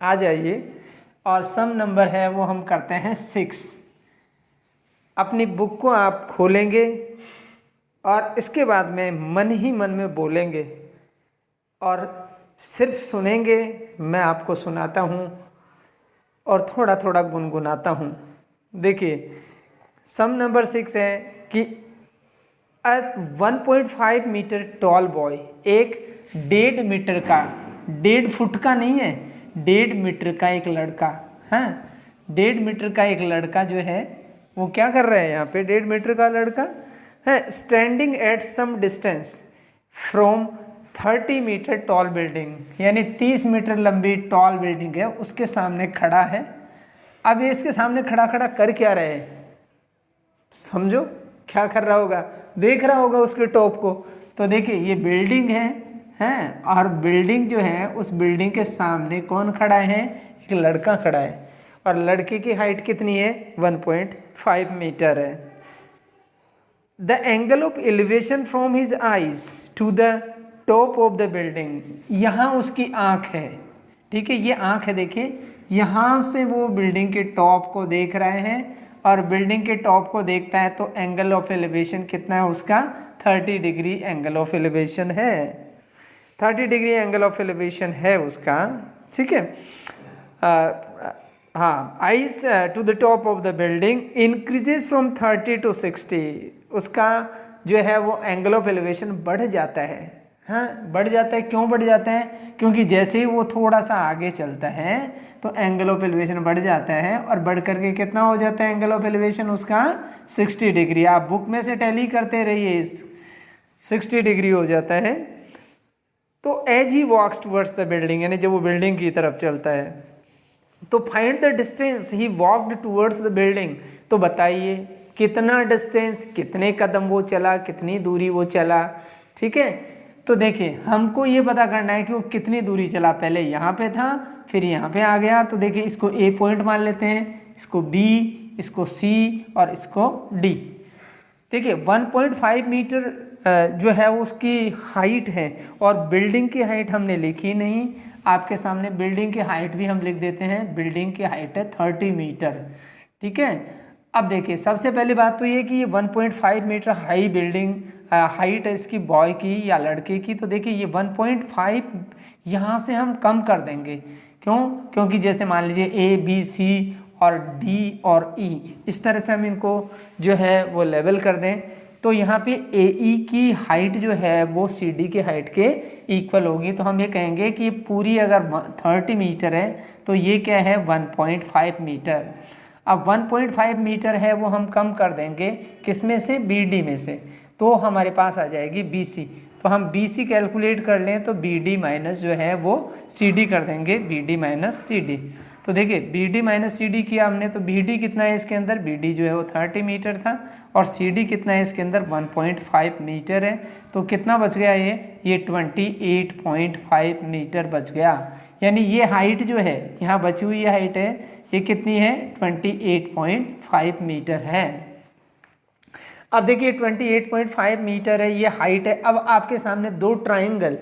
आ जाइए। और सम नंबर है वो हम करते हैं 6। अपनी बुक को आप खोलेंगे और इसके बाद में मन ही मन में बोलेंगे और सिर्फ सुनेंगे। मैं आपको सुनाता हूँ और थोड़ा थोड़ा गुनगुनाता हूँ। देखिए सम नंबर 6 है कि 1.5 मीटर टॉल बॉय, एक 1.5 मीटर का, 1.5 फुट का नहीं है, 1.5 मीटर का एक लड़का, हाँ 1.5 मीटर का एक लड़का जो है वो क्या कर रहा है यहाँ पे, 1.5 मीटर का लड़का है standing at some distance from 30 metre tall building, यानी 30 मीटर लंबी टॉल बिल्डिंग है उसके सामने खड़ा है। अब ये इसके सामने खड़ा खड़ा कर क्या रहे है, समझो क्या कर रहा होगा, देख रहा होगा उसके टॉप को। तो देखिए ये बिल्डिंग है हैं, और बिल्डिंग जो है उस बिल्डिंग के सामने कौन खड़ा है, एक लड़का खड़ा है और लड़के की हाइट कितनी है 1.5 मीटर है। The angle of elevation from his eyes to the top of the building, यहाँ उसकी आँख है, ठीक है ये आँख है, देखिए यहाँ से वो बिल्डिंग के टॉप को देख रहे हैं और बिल्डिंग के टॉप को देखता है तो एंगल ऑफ एलिवेशन कितना है उसका 30 डिग्री एंगल ऑफ एलिवेशन है, 30 डिग्री एंगल ऑफ एलिवेशन है उसका, ठीक है। हाँ eyes to the top of the building increases from 30 to 60, उसका जो है वो एंगल ऑफ एलिवेशन बढ़ जाता है, हाँ बढ़ जाता है। क्यों बढ़ जाता है, क्योंकि जैसे ही वो थोड़ा सा आगे चलता है तो एंगल ऑफ एलिवेशन बढ़ जाता है और बढ़ करके कितना हो जाता है एंगल ऑफ एलिवेशन उसका 60 डिग्री। आप बुक में से टैली करते रहिए, 60 डिग्री हो जाता है। तो as he walks towards the building, यानी जब वो बिल्डिंग की तरफ चलता है तो find the distance he walked towards the building, तो बताइए कितना डिस्टेंस, कितने कदम वो चला, कितनी दूरी वो चला, ठीक है। तो देखिए हमको ये पता करना है कि वो कितनी दूरी चला, पहले यहाँ पे था फिर यहाँ पे आ गया, तो देखिए इसको ए पॉइंट मान लेते हैं, इसको बी, इसको सी और इसको डी। देखिए 1.5 मीटर जो है वो उसकी हाइट है और बिल्डिंग की हाइट हमने लिखी नहीं, आपके सामने बिल्डिंग की हाइट भी हम लिख देते हैं, बिल्डिंग की हाइट है 30 मीटर, ठीक है। अब देखिए सबसे पहली बात तो ये कि ये 1.5 मीटर हाई बिल्डिंग हाइट है इसकी बॉय की या लड़के की, तो देखिए ये 1.5 यहाँ से हम कम कर देंगे, क्यों, क्योंकि जैसे मान लीजिए ए बी सी और डी और ई, इस तरह से हम इनको जो है वो लेवल कर दें तो यहाँ पे ए ई की हाइट जो है वो सी डी की हाइट के इक्वल होगी। तो हम ये कहेंगे कि पूरी अगर 30 मीटर है तो ये क्या है 1.5 मीटर। अब 1.5 मीटर है वो हम कम कर देंगे किस में से, बी डी में से, तो हमारे पास आ जाएगी बी सी। तो हम बी सी कैलकुलेट कर लें तो बी डी माइनस जो है वो सी डी कर देंगे, B D minus C D. तो देखिए B D minus C D किया हमने, तो बी डी कितना है इसके अंदर, बी डी जो है वो 30 मीटर था और सी डी कितना है इसके अंदर 1.5 मीटर है। तो कितना बच गया ये 28.5 मीटर बच गया। यानी ये हाइट जो है यहाँ बची हुई हाइट है ये कितनी है 28.5 मीटर है। अब देखिए 28.5 मीटर है ये हाइट है। अब आपके सामने दो ट्राइंगल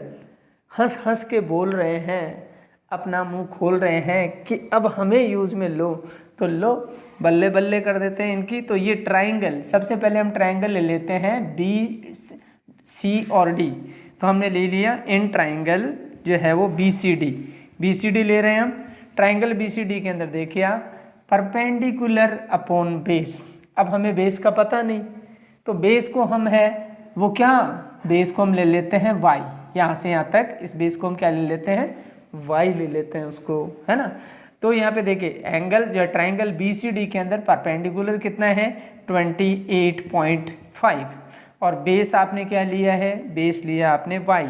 हंस हंस के बोल रहे हैं, अपना मुंह खोल रहे हैं कि अब हमें यूज में लो, तो लो बल्ले बल्ले कर देते हैं इनकी। तो ये ट्राइंगल, सबसे पहले हम ट्राइंगल ले लेते हैं बी सी और डी। तो हमने ले लिया इन ट्राइंगल जो है वो बी सी डी ले रहे हैं हम। ट्राइंगल बी सी डी के अंदर देखिए आप परपेंडिकुलर अपॉन बेस। अब हमें बेस का पता नहीं, तो बेस को हम है वो क्या, बेस को हम ले लेते हैं y, यहाँ से यहाँ तक इस बेस को हम क्या ले लेते हैं y ले लेते हैं उसको, है ना। तो यहाँ पे देखिए एंगल जो ट्राइंगल बी सी डी के अंदर परपेंडिकुलर कितना है 28.5 और बेस आपने क्या लिया है, बेस लिया आपने y,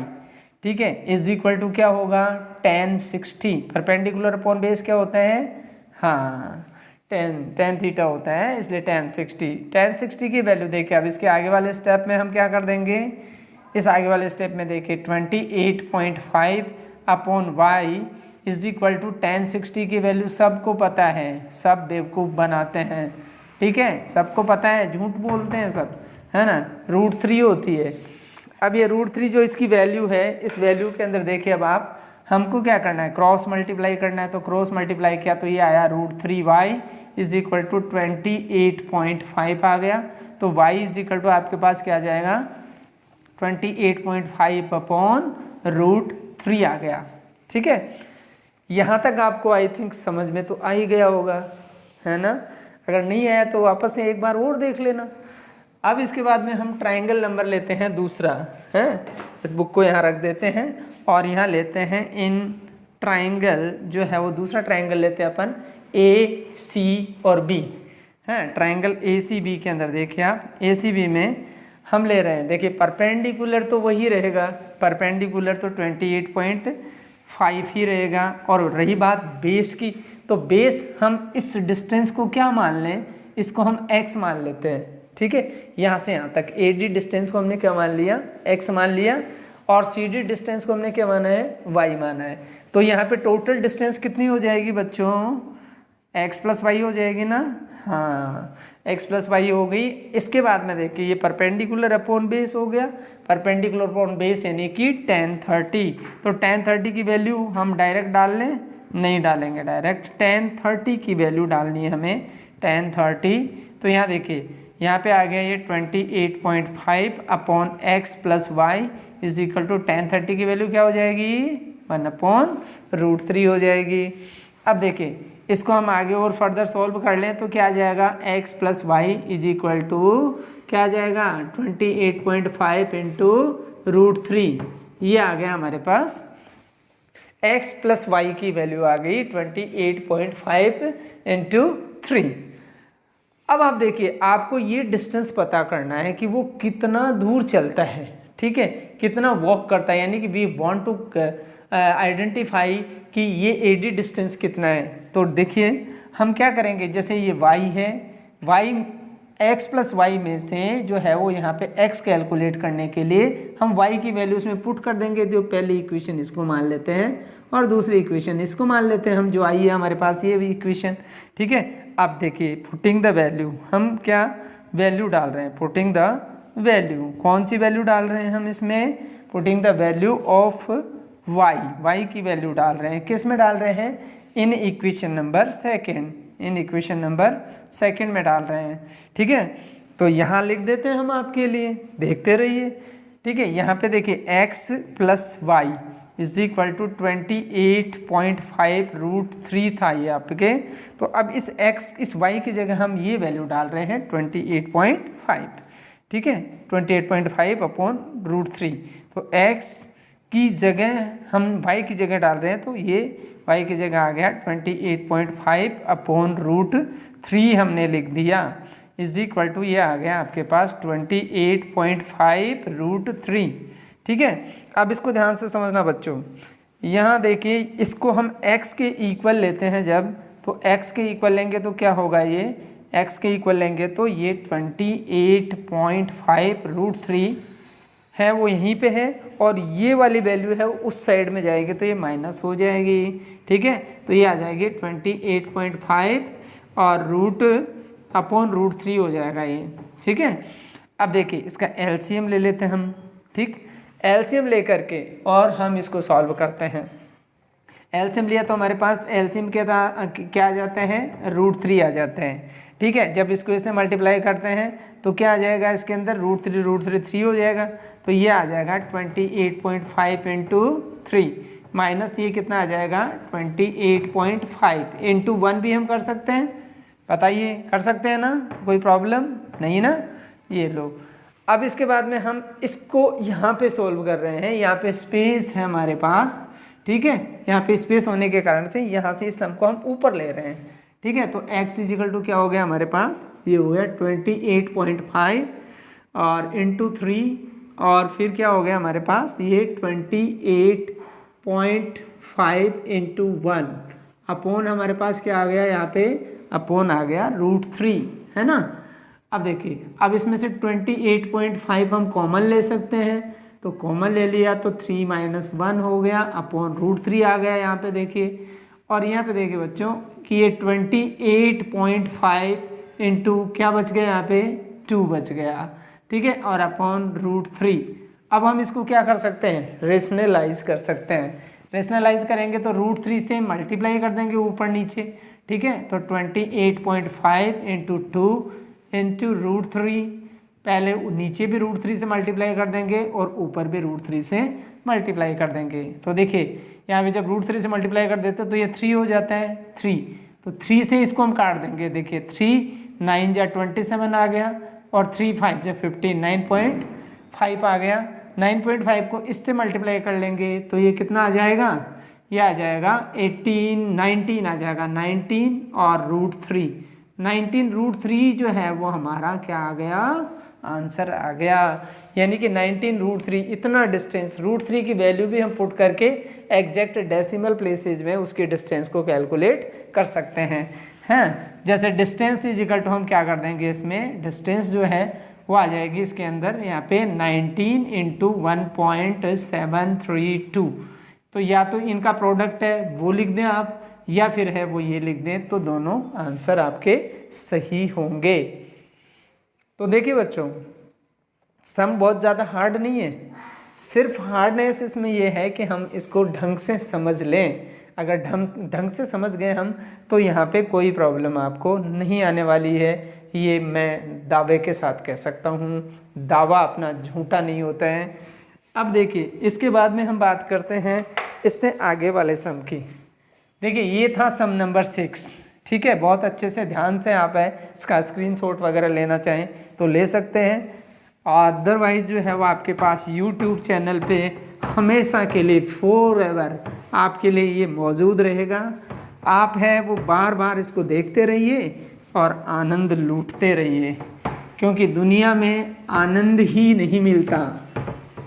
ठीक है, इज इक्वल टू क्या होगा tan 60। परपेंडिकुलर अपॉन बेस क्या होता है, हाँ tan थीटा होता है, इसलिए tan 60 की वैल्यू देखिए। अब इसके आगे वाले स्टेप में हम क्या कर देंगे, इस आगे वाले स्टेप में देखिए 28.5 upon Y is equal to tan 60 की वैल्यू सबको पता है, सब बेवकूफ़ बनाते हैं, ठीक है, सबको पता है, झूठ बोलते हैं सब, है ना, √3 होती है। अब ये √3 जो इसकी वैल्यू है, इस वैल्यू के अंदर देखिए अब आप हमको क्या करना है, क्रॉस मल्टीप्लाई करना है। तो क्रॉस मल्टीप्लाई किया तो ये आया √3y इज इक्वल टू 28.5 आ गया। तो y इज इक्वल टू आपके पास क्या आ जाएगा 28.5 अपॉन √3 आ गया। ठीक है, यहाँ तक आपको आई थिंक समझ में तो आ ही गया होगा, है ना। अगर नहीं आया तो वापस से एक बार और देख लेना। अब इसके बाद में हम ट्रायंगल नंबर लेते हैं दूसरा, है। इस बुक को यहाँ रख देते हैं और यहाँ लेते हैं इन ट्रायंगल जो है वो दूसरा ट्रायंगल लेते हैं अपन AC और B, है। ट्रायंगल ACB के अंदर देखिए आप, ACB में हम ले रहे हैं, देखिए परपेंडिकुलर तो वही रहेगा, परपेंडिकुलर तो 28.5 ही रहेगा। और रही बात बेस की, तो बेस हम इस डिस्टेंस को क्या मान लें, इसको हम x मान लेते हैं। ठीक है, यहाँ से यहाँ तक AD डिस्टेंस को हमने क्या मान लिया, x मान लिया, और CD डिस्टेंस को हमने क्या माना है, y माना है। तो यहाँ पे टोटल डिस्टेंस कितनी हो जाएगी बच्चों, x प्लस वाई हो जाएगी ना। हाँ, x प्लस वाई हो गई। इसके बाद में देखिए ये परपेंडिकुलर अपॉन बेस हो गया, परपेंडिकुलर अपॉन बेस यानी कि tan 30। तो tan 30 की वैल्यू हम डायरेक्ट डाल लें, नहीं डालेंगे डायरेक्ट, tan 30 की वैल्यू डालनी है हमें, tan 30। तो यहाँ देखिए यहाँ पे आ गया ये 28.5 upon x plus Y is equal to tan 30 की वैल्यू क्या हो जाएगी 1/√3 हो जाएगी। अब देखिए इसको हम आगे और फर्दर सॉल्व कर लें तो क्या आ जाएगा x plus Y is equal to क्या आ जाएगा 28.5 इंटू √3। ये आ गया हमारे पास x प्लस वाई की वैल्यू आ गई 28.5 इंटू 3। अब आप देखिए आपको ये डिस्टेंस पता करना है कि वो कितना दूर चलता है, ठीक है, कितना वॉक करता है, यानी कि वी वांट टू आइडेंटिफाई कि ये AD डिस्टेंस कितना है। तो देखिए हम क्या करेंगे, जैसे ये y है, y x प्लस वाई में से जो है वो यहाँ पे x कैलकुलेट करने के लिए हम y की वैल्यू उसमें पुट कर देंगे। जो पहली इक्वेशन इसको मान लेते हैं और दूसरी इक्वेशन इसको मान लेते हैं हम, जो आई है हमारे पास ये भी इक्वेशन। ठीक है, अब देखिए पुटिंग द वैल्यू, हम क्या वैल्यू डाल रहे हैं, पुटिंग द वैल्यू, कौन सी वैल्यू डाल रहे हैं हम इसमें, putting the value of y की वैल्यू डाल रहे हैं। किस में डाल रहे हैं, in equation number second, in equation number second में डाल रहे हैं। ठीक है, तो यहाँ लिख देते हैं हम आपके लिए, देखते रहिए। ठीक है, यहाँ पे देखिए x plus Y is equal to 28.5 √3 था ये आपके। तो अब इस y की जगह हम ये वैल्यू डाल रहे हैं 28.5। ठीक है, 28.5 अपॉन √3। तो x की जगह हम y की जगह डाल रहे हैं, तो ये y की जगह आ गया 28.5 अपॉन √3 हमने लिख दिया, इज इक्वल टू ये आ गया आपके पास 28.5 √3। ठीक है, अब इसको ध्यान से समझना बच्चों। यहाँ देखिए इसको हम x के इक्वल लेते हैं जब, तो x के इक्वल लेंगे तो क्या होगा, ये x के इक्वल लेंगे तो ये 28.5 √3 है वो यहीं पे है, और ये वाली वैल्यू है उस साइड में जाएगी तो ये माइनस हो जाएगी। ठीक है, तो ये आ जाएगी 28.5 और √3 हो जाएगा ये। ठीक है, अब देखिए इसका LCM ले लेते हैं हम। ठीक, LCM लेकर के और हम इसको सॉल्व करते हैं। LCM लिया तो हमारे पास LCM क्या आ जाते हैं, √3 आ जाते हैं। ठीक है, जब इसको इससे मल्टीप्लाई करते हैं तो क्या आ जाएगा इसके अंदर, √3 3 हो जाएगा, तो ये आ जाएगा 28.5 इंटू 3 माइनस ये कितना आ जाएगा 28.5 इंटू 1 भी हम कर सकते हैं, बताइए कर सकते हैं ना, कोई प्रॉब्लम नहीं ना। ये लो, अब इसके बाद में हम इसको यहाँ पे सोल्व कर रहे हैं, यहाँ पे स्पेस है हमारे पास। ठीक है, यहाँ पे स्पेस होने के कारण से यहाँ से इस सम को हम ऊपर ले रहे हैं। ठीक है, तो x इजिकल टू क्या हो गया हमारे पास, ये हो गया 28.5 और इंटू 3, और फिर क्या हो गया हमारे पास ये 28.5 इंटू 1 अपॉन हमारे पास क्या आ गया, यहाँ पे अपॉन आ गया √3, है ना। अब देखिए अब इसमें से 28.5 हम कॉमन ले सकते हैं, तो कॉमन ले लिया तो 3 - 1 हो गया अपॉन √3 आ गया यहाँ पे देखिए। और यहाँ पे देखिए बच्चों कि ये 28.5 इंटू क्या बच गया यहाँ पे 2 बच गया। ठीक है, और अपॉन √3। अब हम इसको क्या कर सकते हैं, रेशनलाइज कर सकते हैं। रेशनलाइज करेंगे तो √3 से मल्टीप्लाई कर देंगे ऊपर नीचे, ठीक है। तो 28.5 इंटू 2 इंटू √3, पहले नीचे भी √3 से मल्टीप्लाई कर देंगे और ऊपर भी √3 से मल्टीप्लाई कर देंगे। तो देखिए यहाँ पे जब √3 से मल्टीप्लाई कर देते तो ये 3 हो जाता है, 3, तो 3 से इसको हम काट देंगे। देखिए 3 9 जा 27 आ गया और 3 5 जा 15, 9.5 आ गया। 9.5 को इससे मल्टीप्लाई कर लेंगे तो ये कितना आ जाएगा, ये आ जाएगा 18, 19 आ जाएगा, 19 और √3, 19 √3 जो है वो हमारा क्या आ गया, आंसर आ गया। यानी कि 19 √3, इतना डिस्टेंस, √3 की वैल्यू भी हम पुट करके एग्जैक्ट डेसिमल प्लेसेज में उसके डिस्टेंस को कैलकुलेट कर सकते हैं। जैसे डिस्टेंस इज इक्वल टू हम क्या कर देंगे, इसमें डिस्टेंस जो है वो आ जाएगी इसके अंदर यहाँ पे 19 इंटू 1.732। तो या तो इनका प्रोडक्ट है वो लिख दें आप, या फिर है वो ये लिख दें, तो दोनों आंसर आपके सही होंगे। तो देखिए बच्चों, सम बहुत ज़्यादा हार्ड नहीं है, सिर्फ हार्डनेस इसमें यह है कि हम इसको ढंग से समझ लें। अगर ढंग से समझ गए हम तो यहाँ पे कोई प्रॉब्लम आपको नहीं आने वाली है, ये मैं दावे के साथ कह सकता हूँ। दावा अपना झूठा नहीं होता है। अब देखिए इसके बाद में हम बात करते हैं इससे आगे वाले सम की। देखिए ये था सम नंबर 6, ठीक है। बहुत अच्छे से ध्यान से आप है इसका स्क्रीनशॉट वगैरह लेना चाहें तो ले सकते हैं, अदरवाइज जो है वो आपके पास यूट्यूब चैनल पे हमेशा के लिए फॉरएवर आपके लिए ये मौजूद रहेगा। आप है वो बार बार इसको देखते रहिए और आनंद लूटते रहिए, क्योंकि दुनिया में आनंद ही नहीं मिलता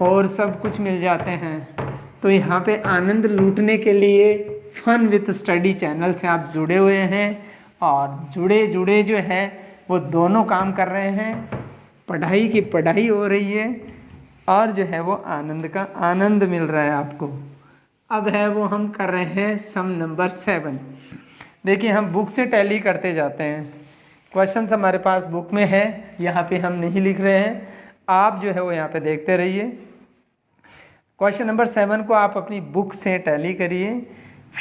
और सब कुछ मिल जाते हैं। तो यहाँ पे आनंद लूटने के लिए फन विथ स्टडी चैनल से आप जुड़े हुए हैं, और जुड़े जो है वो दोनों काम कर रहे हैं। पढ़ाई की पढ़ाई हो रही है और जो है वो आनंद का आनंद मिल रहा है आपको। अब है वो हम कर रहे हैं सम नंबर 7। देखिए हम बुक से टैली करते जाते हैं। क्वेश्चंस हमारे पास बुक में है, यहाँ पे हम नहीं लिख रहे हैं, आप जो है वो यहाँ पे देखते रहिए। क्वेश्चन नंबर 7 को आप अपनी बुक से टैली करिए।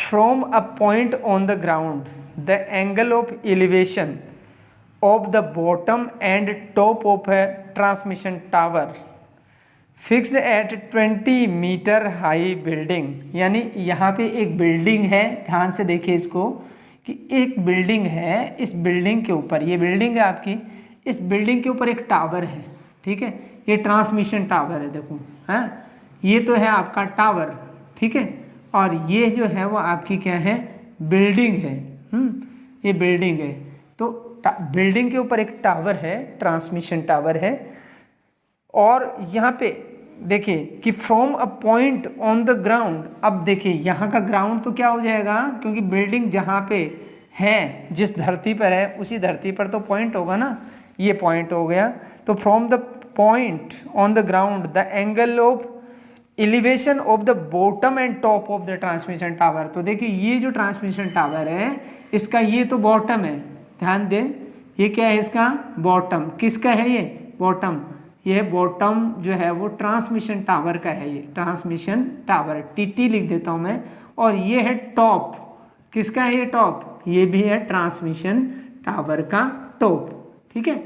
From a point on the ground the angle of elevation of the bottom and top of a transmission tower fixed at 20 metre high building. यानी यहाँ पे एक बिल्डिंग है, ध्यान से देखिए इसको कि एक बिल्डिंग है, इस बिल्डिंग के ऊपर, ये बिल्डिंग है आपकी, इस बिल्डिंग के ऊपर एक टावर है, ठीक है। ये ट्रांसमिशन टावर है, देखो है, ये तो है आपका टावर, ठीक है, और ये जो है वो आपकी क्या है, बिल्डिंग है। ये बिल्डिंग है, तो बिल्डिंग के ऊपर एक टावर है, ट्रांसमिशन टावर है। और यहाँ पे देखिए कि from a point on the ground, अब देखिए यहाँ का ग्राउंड तो क्या हो जाएगा, क्योंकि बिल्डिंग जहाँ पे है, जिस धरती पर है उसी धरती पर तो पॉइंट होगा ना, ये पॉइंट हो गया। तो from the point on the ground the angle of elevation of the bottom and top of the transmission tower. तो देखिए ये जो ट्रांसमिशन टावर है इसका ये तो बॉटम है, ध्यान दें, ये क्या है इसका बॉटम, किसका है ये बॉटम, ये बॉटम जो है वो ट्रांसमिशन टावर का है, ये ट्रांसमिशन टावर टीटी लिख देता हूँ मैं। और ये है टॉप, किसका है ये टॉप, ये भी है ट्रांसमिशन टावर का टॉप, ठीक है।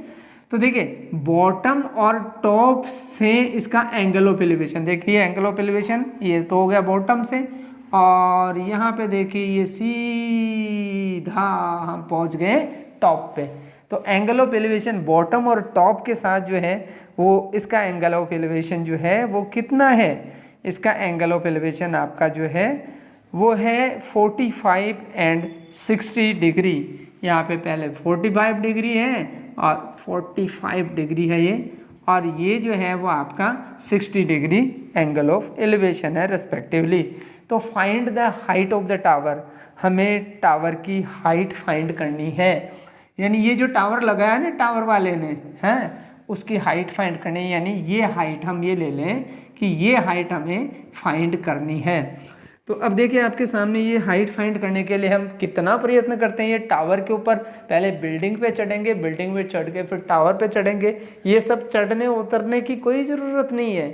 तो देखिए बॉटम और टॉप से इसका एंगल ऑफ एलिवेशन, देखिए एंगल ऑफ एलिवेशन ये तो हो गया बॉटम से, और यहाँ पे देखिए ये सीधा हम पहुँच गए टॉप पे। तो एंगल ऑफ एलिवेशन बॉटम और टॉप के साथ जो है वो इसका एंगल ऑफ एलिवेशन जो है वो कितना है, इसका एंगल ऑफ एलिवेशन आपका जो है वो है 45 एंड 60 डिग्री। यहाँ पे पहले 45 डिग्री है और 45 डिग्री है ये, और ये जो है वो आपका 60 डिग्री एंगल ऑफ एलिवेशन है रेस्पेक्टिवली। तो find the height of the tower, हमें टावर की हाइट फाइंड करनी है। यानी ये जो टावर लगाया ना टावर वाले ने, हैं, उसकी हाइट फाइंड करनी है। यानी ये हाइट हम ये ले लें कि ये हाइट हमें फाइंड करनी है। तो अब देखिए आपके सामने ये हाइट फाइंड करने के लिए हम कितना प्रयत्न करते हैं। ये टावर के ऊपर पहले बिल्डिंग पे चढ़ेंगे, बिल्डिंग पे चढ़ के फिर टावर पे चढ़ेंगे। ये सब चढ़ने उतरने की कोई ज़रूरत नहीं है,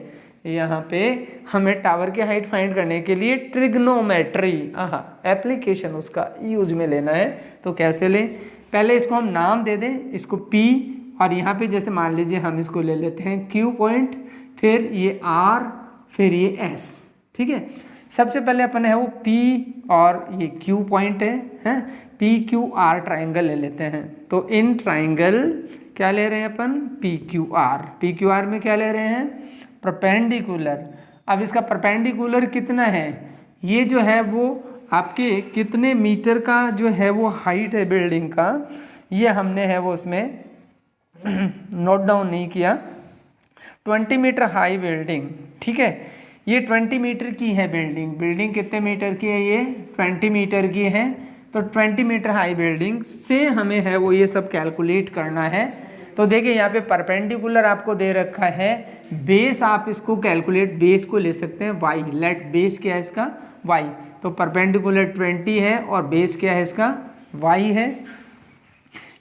यहाँ पे हमें टावर की हाइट फाइंड करने के लिए ट्रिग्नोमेट्री एप्लीकेशन उसका यूज में लेना है। तो कैसे लें, पहले इसको हम नाम दे दें, इसको P, और यहाँ पे जैसे मान लीजिए हम इसको ले लेते हैं Q पॉइंट, फिर ये R, फिर ये S। ठीक है, सबसे पहले अपन है वो P और ये Q पॉइंट है PQR ट्राइंगल ले लेते हैं। तो इन ट्राइंगल क्या ले रहे हैं अपन, PQR में क्या ले रहे हैं, परपेंडिकुलर। अब इसका परपेंडिकुलर कितना है, ये जो है वो आपके कितने मीटर का जो है वो हाइट है बिल्डिंग का, ये हमने है वो उसमें नोट डाउन नहीं किया। 20 मीटर हाई बिल्डिंग, ठीक है, ये 20 मीटर की है बिल्डिंग कितने मीटर की है, ये 20 मीटर की है। तो 20 मीटर हाई बिल्डिंग से हमें है वो ये सब कैलकुलेट करना है। तो देखिए यहाँ पे परपेंडिकुलर आपको दे रखा है, बेस आप इसको कैलकुलेट, बेस को ले सकते हैं y, लेट बेस क्या है इसका y। तो परपेंडिकुलर 20 है और बेस क्या है इसका y है।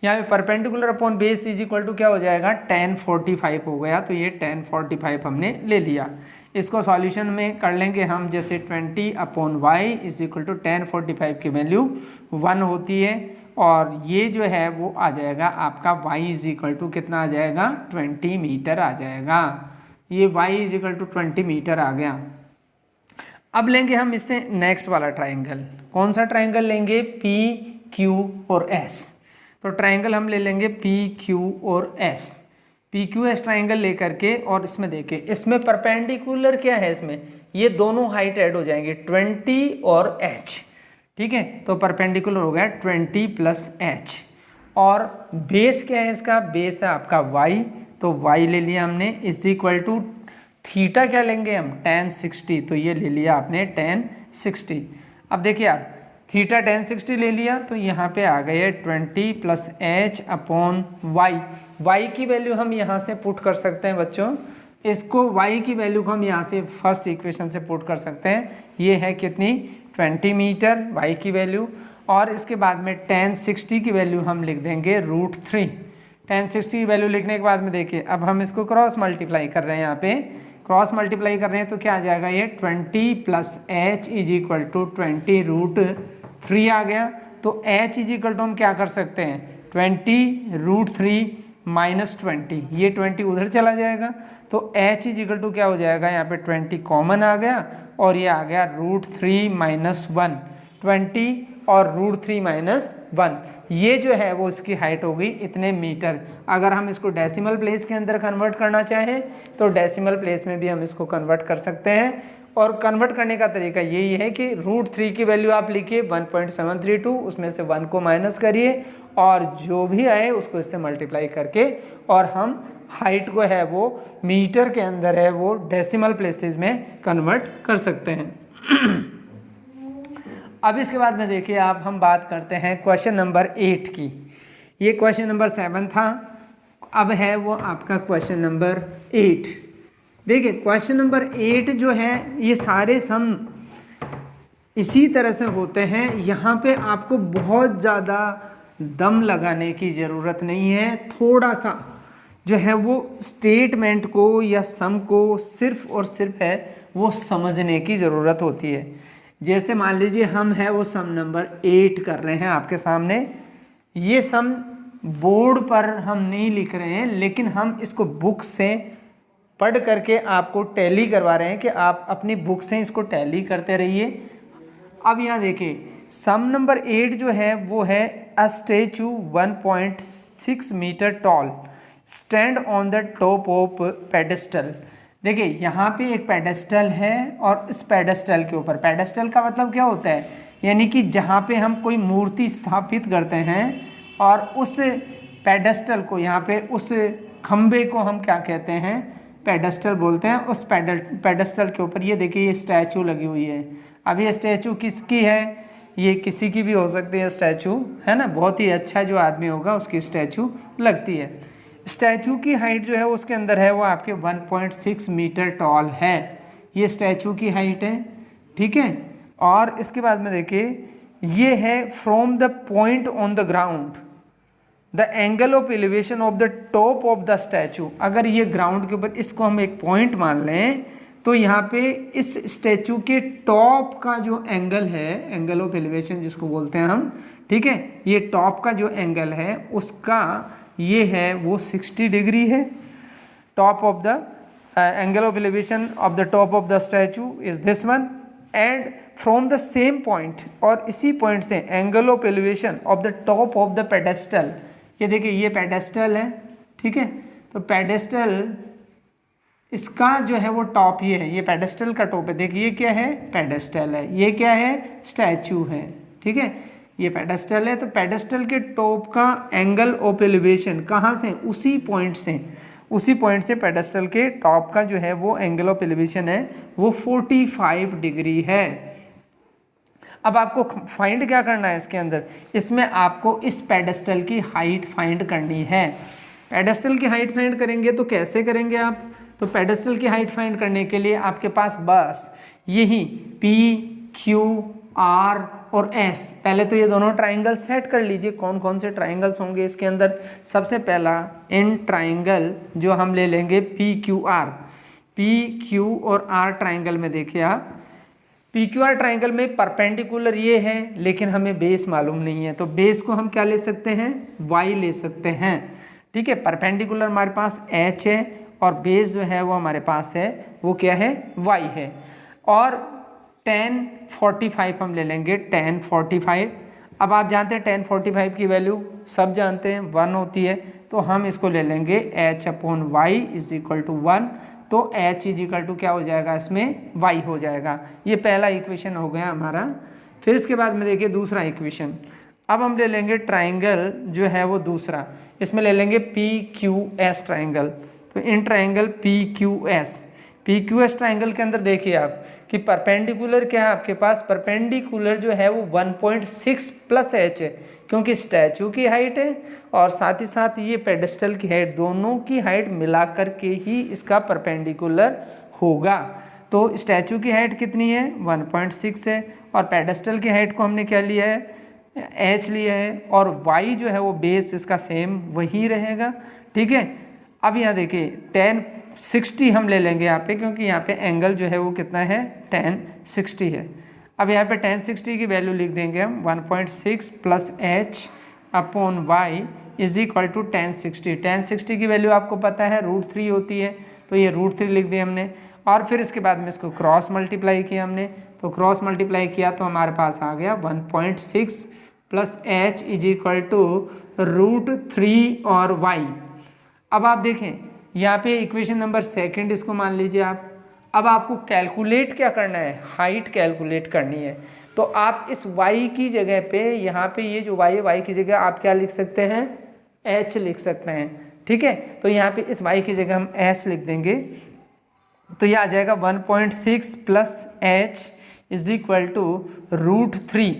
यहाँ पे perpendicular upon base is equal to क्या हो जाएगा, tan 45 हो गया। तो ये tan 45 हमने ले लिया। इसको सॉल्यूशन में कर लेंगे हम, जैसे 20 upon Y is equal to tan 45 की वैल्यू 1 होती है, और ये जो है वो आ जाएगा आपका y इज इक्वल टू कितना आ जाएगा, 20 मीटर आ जाएगा। ये y is equal to 20 metre आ गया। अब लेंगे हम इससे नेक्स्ट वाला ट्राइंगल। कौन सा ट्राइंगल लेंगे, P, Q और S। तो ट्राइंगल हम ले लेंगे P, Q और S। PQS ट्राइंगल लेकर के, और इसमें देखिए इसमें परपेंडिकुलर क्या है, इसमें ये दोनों हाइट ऐड हो जाएंगे 20 और H। ठीक है, तो परपेंडिकुलर हो गया 20 प्लस H। और बेस क्या है इसका, बेस है आपका y। तो y ले लिया हमने इज इक्वल टू थीटा क्या लेंगे हम, tan 60। तो ये ले लिया आपने tan 60। अब देखिए आप थीटा tan 60 ले लिया, तो यहाँ पे आ गए 20 प्लस H अपॉन y की वैल्यू हम यहाँ से पुट कर सकते हैं बच्चों। इसको y की वैल्यू को हम यहाँ से फर्स्ट इक्वेशन से पुट कर सकते हैं। ये है कितनी, 20 मीटर y की वैल्यू, और इसके बाद में tan 60 की वैल्यू हम लिख देंगे √3। tan 60 की वैल्यू लिखने के बाद में देखिए अब हम इसको क्रॉस मल्टीप्लाई कर रहे हैं, यहाँ पे क्रॉस मल्टीप्लाई कर रहे हैं, तो क्या आ जाएगा, ये 20 plus H is equal to 20√3 आ गया। तो H इज इक्वल टू हम क्या कर सकते हैं, 20√3 माइनस 20, ये 20 उधर चला जाएगा। तो H इज इक्वल टू क्या हो जाएगा, यहाँ पे 20 कॉमन आ गया, और ये आ गया √3 माइनस 1, 20 और √3 माइनस 1, ये जो है वो इसकी हाइट हो गई इतने मीटर। अगर हम इसको डेसिमल प्लेस के अंदर कन्वर्ट करना चाहें तो डेसिमल प्लेस में भी हम इसको कन्वर्ट कर सकते हैं। और कन्वर्ट करने का तरीका यही है कि √3 की वैल्यू आप लिखिए 1.732, उसमें से 1 को माइनस करिए, और जो भी आए उसको इससे मल्टीप्लाई करके, और हम हाइट को है वो मीटर के अंदर है वो डेसिमल प्लेसेस में कन्वर्ट कर सकते हैं। अब इसके बाद में देखिए आप हम बात करते हैं क्वेश्चन नंबर 8 की। ये क्वेश्चन नंबर 7 था, अब है वो आपका क्वेश्चन नंबर 8। देखिए क्वेश्चन नंबर 8 जो है ये सारे सम इसी तरह से होते हैं। यहाँ पे आपको बहुत ज़्यादा दम लगाने की ज़रूरत नहीं है, थोड़ा सा जो है वो स्टेटमेंट को या सम को सिर्फ और सिर्फ है वो समझने की ज़रूरत होती है। जैसे मान लीजिए हम है वो सम नंबर 8 कर रहे हैं आपके सामने। ये सम बोर्ड पर हम नहीं लिख रहे हैं, लेकिन हम इसको बुक से पढ़ करके आपको टैली करवा रहे हैं कि आप अपनी बुक से इसको टैली करते रहिए। अब यहाँ देखिए सम नंबर 8 जो है वो है a statue 1.6 metre tall stand on the top of pedestal. देखिए यहाँ पे एक पेडेस्टल है, और इस पेडेस्टल के ऊपर, पेडेस्टल का मतलब क्या होता है, यानी कि जहाँ पे हम कोई मूर्ति स्थापित करते हैं, और उस पेडेस्टल को यहाँ पे उस खम्बे को हम क्या कहते हैं, पेडेस्टल बोलते हैं। उस पेडेस्टल के ऊपर ये देखिए ये स्टैचू लगी हुई है। अब ये स्टैचू किसकी है, ये किसी की भी हो सकती है स्टैचू, है ना, बहुत ही अच्छा जो आदमी होगा उसकी स्टैचू लगती है। स्टैचू की हाइट जो है उसके अंदर है वो आपके 1.6 मीटर टॉल है, ये स्टैचू की हाइट है, ठीक है। और इसके बाद में देखिए ये है from the point on the ground the angle of elevation of the top of the statue. अगर ये ग्राउंड के ऊपर इसको हम एक पॉइंट मान लें तो यहाँ पे इस स्टैचू के टॉप का जो एंगल है, एंगल ऑफ एलिवेशन जिसको बोलते हैं हम, ठीक है, ये टॉप का जो एंगल है उसका ये है वो 60 डिग्री है। Top of the angle of elevation of the top of the statue is this one, and from the same point, और इसी पॉइंट से angle of elevation of the top of the pedestal, ये देखिए ये pedestal है, ठीक है, तो पेडेस्टल इसका जो है वो टॉप ये है, ये पेडेस्टल का टॉप है, देखिए ये क्या है, पेडेस्टल है, ये क्या है, स्टैचू है, ठीक है, ये पेडेस्टल है। तो पेडेस्टल के टॉप का एंगल ऑफ एलिवेशन कहाँ से, उसी पॉइंट से पेडेस्टल के टॉप का जो है वो एंगल ऑफ एलिवेशन है वो 45 डिग्री है। अब आपको फाइंड क्या करना है इसके अंदर, इसमें आपको इस पेडेस्टल की हाइट फाइंड करनी है। पेडेस्टल की हाइट फाइंड करेंगे तो कैसे करेंगे आप, तो पेडेस्टल की हाइट फाइंड करने के लिए आपके पास बस यही P, Q, R और S, पहले तो ये दोनों ट्राइंगल सेट कर लीजिए। कौन कौन से ट्राइंगल्स होंगे इसके अंदर, सबसे पहला इन ट्राइंगल जो हम ले लेंगे PQR, PQ और R ट्राइंगल में देखिए आप, PQR ट्राइंगल में परपेंडिकुलर ये है, लेकिन हमें बेस मालूम नहीं है, तो बेस को हम क्या ले सकते हैं, Y ले सकते हैं, ठीक है। परपेंडिकुलर हमारे पास H है और बेस जो है वो हमारे पास है वो क्या है, Y है। और tan 45 हम ले लेंगे, tan 45। अब आप जानते हैं tan 45 की वैल्यू सब जानते हैं 1 होती है, तो हम इसको ले लेंगे H/Y इज इक्वल टू 1, तो H इज इक्वल टू क्या हो जाएगा, इसमें Y हो जाएगा। ये पहला इक्वेशन हो गया हमारा। फिर इसके बाद में देखिए दूसरा इक्वेशन, अब हम ले लेंगे ट्राइंगल जो है वो दूसरा, इसमें ले लेंगे PQS ट्राइंगल। तो इन ट्राइंगल PQS ट्राइंगल के अंदर देखिए आप कि परपेंडिकुलर क्या है आपके पास, परपेंडिकुलर जो है वो 1.6 प्लस H है, क्योंकि स्टैचू की हाइट है और साथ ही साथ ये पेडेस्टल की हाइट, दोनों की हाइट मिलाकर के ही इसका परपेंडिकुलर होगा। तो स्टैचू की हाइट कितनी है, 1.6 है, और पेडेस्टल की हाइट को हमने क्या लिया है, H लिया है, और Y जो है वो बेस इसका सेम वही रहेगा, ठीक है। अब यहाँ देखिए tan 60 हम ले लेंगे यहाँ पे, क्योंकि यहाँ पे एंगल जो है वो कितना है, tan 60 है। अब यहाँ पे tan 60 की वैल्यू लिख देंगे हम 1.6 plus H/Y is equal to tan 60। tan 60 की वैल्यू आपको पता है √3 होती है, तो ये √3 लिख दिया हमने, और फिर इसके बाद में इसको क्रॉस मल्टीप्लाई किया हमने, तो क्रॉस मल्टीप्लाई किया तो हमारे पास आ गया 1.6 plus H is equal to √3 और Y। अब आप देखें यहाँ पे इक्वेशन नंबर सेकंड इसको मान लीजिए आप। अब आपको कैलकुलेट क्या करना है, हाइट कैलकुलेट करनी है। तो आप इस y की जगह पे, यहाँ पे ये जो y है, y की जगह आप क्या लिख सकते हैं, h लिख सकते हैं, ठीक है। तो यहाँ पे इस y की जगह हम h लिख देंगे, तो ये आ जाएगा 1.6 plus h is equal to √3,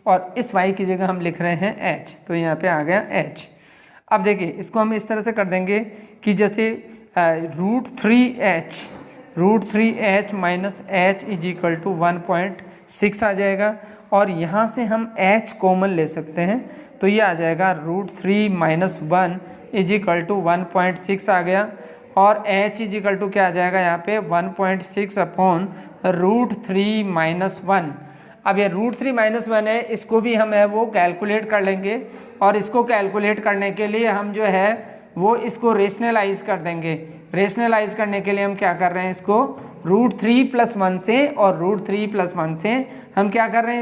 और इस y की जगह हम लिख रहे हैं h, तो यहाँ पे आ गया h। अब देखिए इसको हम इस तरह से कर देंगे कि जैसे √3h minus h is equal to 1.6 आ जाएगा, और यहाँ से हम h कॉमन ले सकते हैं, तो ये आ जाएगा √3 माइनस 1 इज इक्वल टू 1.6 आ गया, और h इज इक्वल टू क्या आ जाएगा यहाँ पे 1.6 अपॉन √3 माइनस 1। अब ये √3 माइनस 1 है, इसको भी हम है वो कैलकुलेट कर लेंगे, और इसको कैलकुलेट करने के लिए हम जो है वो इसको रेशनलाइज कर देंगे। रेशनलाइज करने के लिए हम क्या कर रहे हैं, इसको √3 प्लस 1 से और √3 प्लस 1 से हम क्या कर रहे हैं,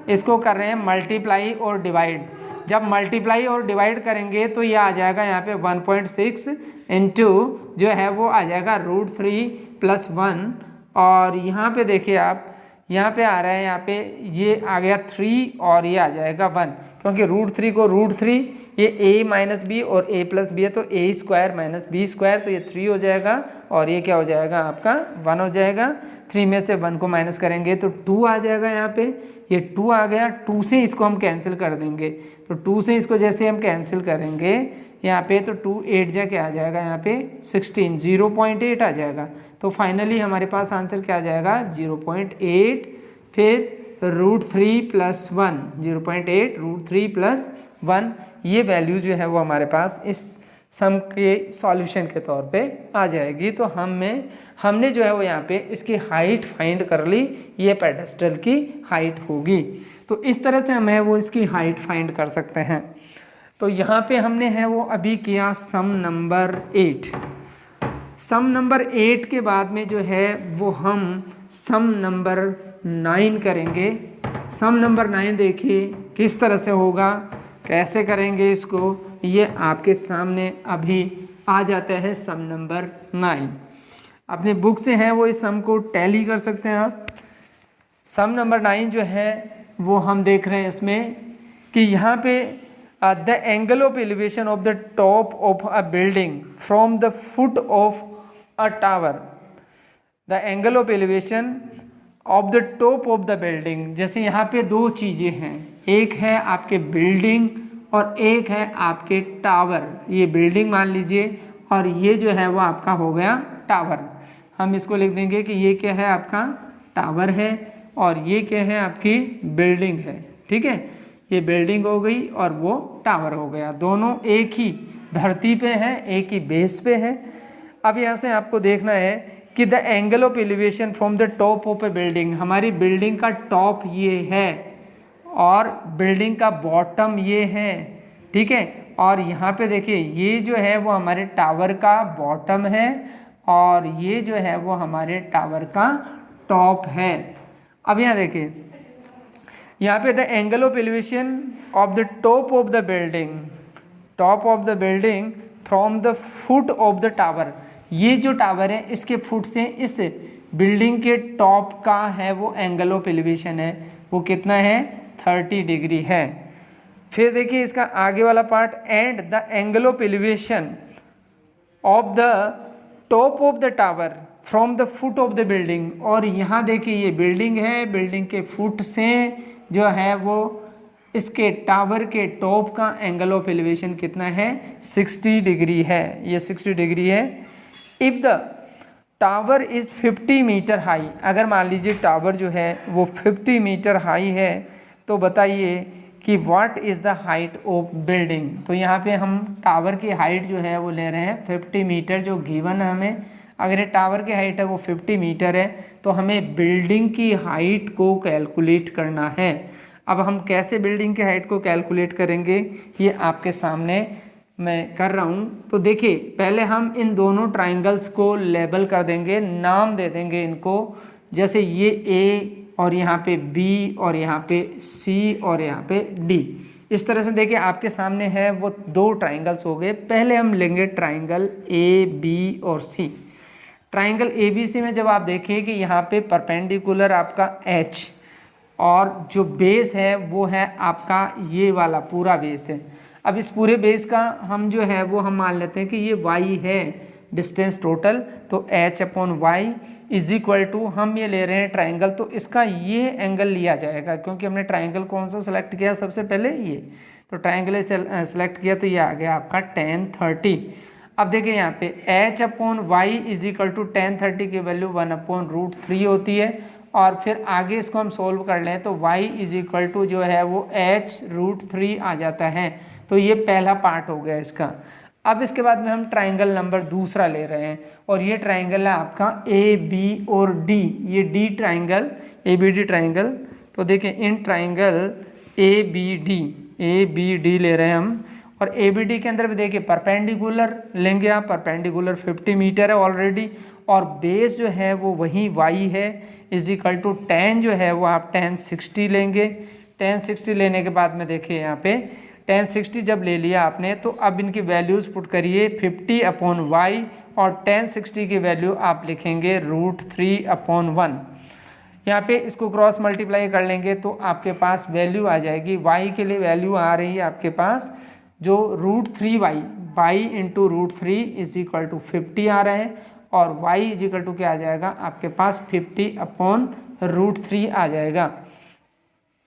इसको कर रहे हैं मल्टीप्लाई और डिवाइड। जब मल्टीप्लाई और डिवाइड करेंगे तो ये आ जाएगा यहाँ पे 1.6 इंटू जो है वो आ जाएगा √3 प्लस 1, और यहाँ पे देखिए आप, यहाँ पे आ रहा है, यहाँ पे ये आ गया 3 और ये आ जाएगा 1, क्योंकि √3 को √3, ये a माइनस बी और a प्लस बी है, तो a square minus B square, तो ये 3 हो जाएगा, और ये क्या हो जाएगा आपका 1 हो जाएगा। 3 में से 1 को माइनस करेंगे तो 2 आ जाएगा, यहाँ पे ये 2 आ गया। 2 से इसको हम कैंसिल कर देंगे, तो 2 से इसको जैसे हम कैंसिल करेंगे यहाँ पे, तो 2 8 जा क्या आ जाएगा यहाँ पे 16, 0.8 आ जाएगा। तो फाइनली हमारे पास आंसर क्या आ जाएगा 0.8, फिर √3 प्लस 1, 0.8 √3 प्लस 1, ये वैल्यू जो है वो हमारे पास इस सम के सॉल्यूशन के तौर पे आ जाएगी। तो हमने जो है वो यहाँ पे इसकी हाइट फाइंड कर ली, ये पेडेस्टल की हाइट होगी। तो इस तरह से हम है वो इसकी हाइट फाइंड कर सकते हैं। तो यहाँ पे हमने है वो अभी किया सम नंबर 8। सम नंबर 8 के बाद में जो है वो हम सम नंबर 9 करेंगे। सम नंबर 9 देखिए किस तरह से होगा, कैसे करेंगे इसको, ये आपके सामने अभी आ जाता है सम नंबर 9। अपने बुक से है वो इस सम को टैली कर सकते हैं आप। सम नंबर 9 जो है वो हम देख रहे हैं इसमें कि यहाँ पे the angle of elevation of the top of a building from the foot of a tower, the angle of elevation of the top of the building. जैसे यहाँ पे दो चीज़ें हैं, एक है आपके बिल्डिंग और एक है आपके टावर। ये बिल्डिंग मान लीजिए और ये जो है वो आपका हो गया टावर। हम इसको लिख देंगे कि ये क्या है, आपका टावर है और ये क्या है, आपकी बिल्डिंग है। ठीक है, ये बिल्डिंग हो गई और वो टावर हो गया। दोनों एक ही धरती पे हैं, एक ही बेस पे है। अब यहाँ से आपको देखना है कि the angle of elevation from the top of A building, हमारी बिल्डिंग का टॉप ये है और बिल्डिंग का बॉटम ये है। ठीक है, और यहाँ पे देखिए ये जो है वो हमारे टावर का बॉटम है और ये जो है वो हमारे टावर का टॉप है। अब यहाँ देखिए यहाँ पे the angle of elevation of the top of the building, top of the building from the foot of the tower, ये जो टावर है इसके फुट से इस बिल्डिंग के टॉप का है वो एंगल ऑफ एलिवेशन है, वो कितना है, 30 डिग्री है। फिर देखिए इसका आगे वाला part, and the angle of elevation of the top of the tower from the foot of the building. और यहाँ देखिए ये बिल्डिंग है, बिल्डिंग के फुट से जो है वो इसके टावर के टॉप का एंगल ऑफ एलिवेशन कितना है, 60 डिग्री है। ये 60 डिग्री है। If the tower is 50 metre high, अगर मान लीजिए टावर जो है वो 50 मीटर हाई है, तो बताइए कि what is the height of building. तो यहाँ पे हम टावर की हाइट जो है वो ले रहे हैं 50 मीटर, जो गिवन है हमें। अगर ये टावर की हाइट है वो 50 मीटर है, तो हमें बिल्डिंग की हाइट को कैलकुलेट करना है। अब हम कैसे बिल्डिंग की हाइट को कैलकुलेट करेंगे, ये आपके सामने मैं कर रहा हूँ। तो देखिए पहले हम इन दोनों ट्राइंगल्स को लेबल कर देंगे, नाम दे देंगे इनको। जैसे ये ए और यहाँ पे बी और यहाँ पे सी और यहाँ पे डी। इस तरह से देखिए आपके सामने है वो दो ट्राइंगल्स हो गए। पहले हम लेंगे ट्राइंगल ए बी और सी। ट्राइंगल ए बी सी में जब आप देखिए कि यहाँ पे परपेंडिकुलर आपका एच और जो बेस है वो है आपका ये वाला पूरा बेस है। अब इस पूरे बेस का हम जो है वो हम मान लेते हैं कि ये y है डिस्टेंस टोटल, तो h upon Y is equal to, हम ये ले रहे हैं ट्राइंगल, तो इसका ये एंगल लिया जाएगा क्योंकि हमने ट्राइंगल कौन सा सेलेक्ट किया सबसे पहले, ये। तो ट्राइंगल सेलेक्ट किया तो ये आ गया आपका tan 30। अब देखिए यहाँ पे h upon Y is equal to tan 30 की वैल्यू 1/√3 होती है। और फिर आगे इसको हम सोल्व कर लें तो y इज इक्वल टू जो है वो h√3 आ जाता है। तो ये पहला पार्ट हो गया इसका। अब इसके बाद में हम ट्राइंगल नंबर दूसरा ले रहे हैं और ये ट्राइंगल है आपका ए बी और डी। ये D triangle, A B D triangle. तो देखिए इन ट्राइंगल ए बी डी ले रहे हैं हम। और ए बी डी के अंदर भी देखिए परपेंडिकुलर लेंगे आप, परपेंडिकुलर 50 मीटर है ऑलरेडी, और बेस जो है वो वही y है इज इक्वल टू tan जो है वो आप tan 60 लेंगे। tan 60 लेने के बाद में देखिए यहाँ पे tan 60 जब ले लिया आपने, तो अब इनकी वैल्यूज़ पुट करिए 50/y और tan 60 की वैल्यू आप लिखेंगे √3/1। यहाँ पे इसको क्रॉस मल्टीप्लाई कर लेंगे तो आपके पास वैल्यू आ जाएगी। y के लिए वैल्यू आ रही है आपके पास जो √3y, y into √3 is equal to 50 आ रहे हैं, और y इज इक्वल टू क्या आ जाएगा आपके पास 50/√3 आ जाएगा।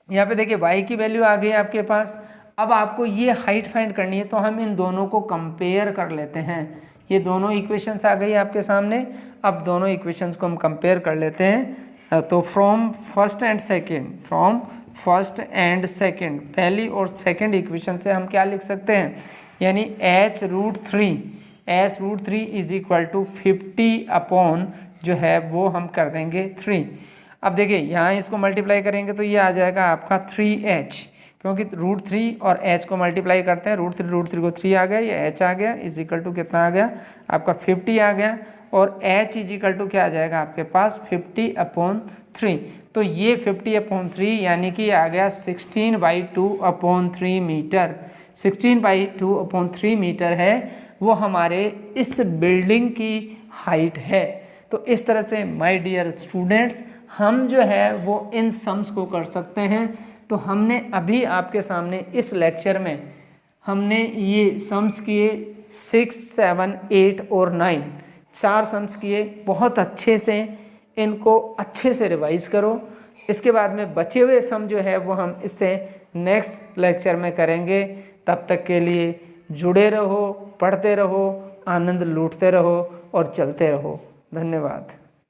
यहाँ पे देखिए y की वैल्यू आ गई आपके पास। अब आपको ये हाइट फाइंड करनी है, तो हम इन दोनों को कंपेयर कर लेते हैं। ये दोनों इक्वेशंस आ गई आपके सामने। अब दोनों इक्वेशंस को हम कंपेयर कर लेते हैं। तो from first and second, from first and second, पहली और सेकंड इक्वेशन से हम क्या लिख सकते हैं, यानी h√3 is equal to 50 upon जो है वो हम कर देंगे 3। अब देखिए यहाँ इसको मल्टीप्लाई करेंगे तो ये आ जाएगा आपका 3h, क्योंकि √3 और h को मल्टीप्लाई करते हैं, √3 को 3 आ गया, ये h आ गया, इज इक्वल टू कितना आ गया आपका 50 आ गया, और h इज इक्वल टू क्या आ जाएगा आपके पास 50/3। तो ये 50/3 यानी कि आ गया 16/2/3 मीटर। 16/2/3 मीटर है वो हमारे इस बिल्डिंग की हाइट है। तो इस तरह से माय डियर स्टूडेंट्स हम जो है वो इन सम्स को कर सकते हैं। तो हमने अभी आपके सामने इस लेक्चर में हमने ये सम्स किए 6, 7, 8 और 9, 4 सम्स किए। बहुत अच्छे से इनको अच्छे से रिवाइज करो। इसके बाद में बचे हुए सम जो है वो हम इससे नेक्स्ट लेक्चर में करेंगे। तब तक के लिए जुड़े रहो, पढ़ते रहो, आनंद लूटते रहो और चलते रहो। धन्यवाद।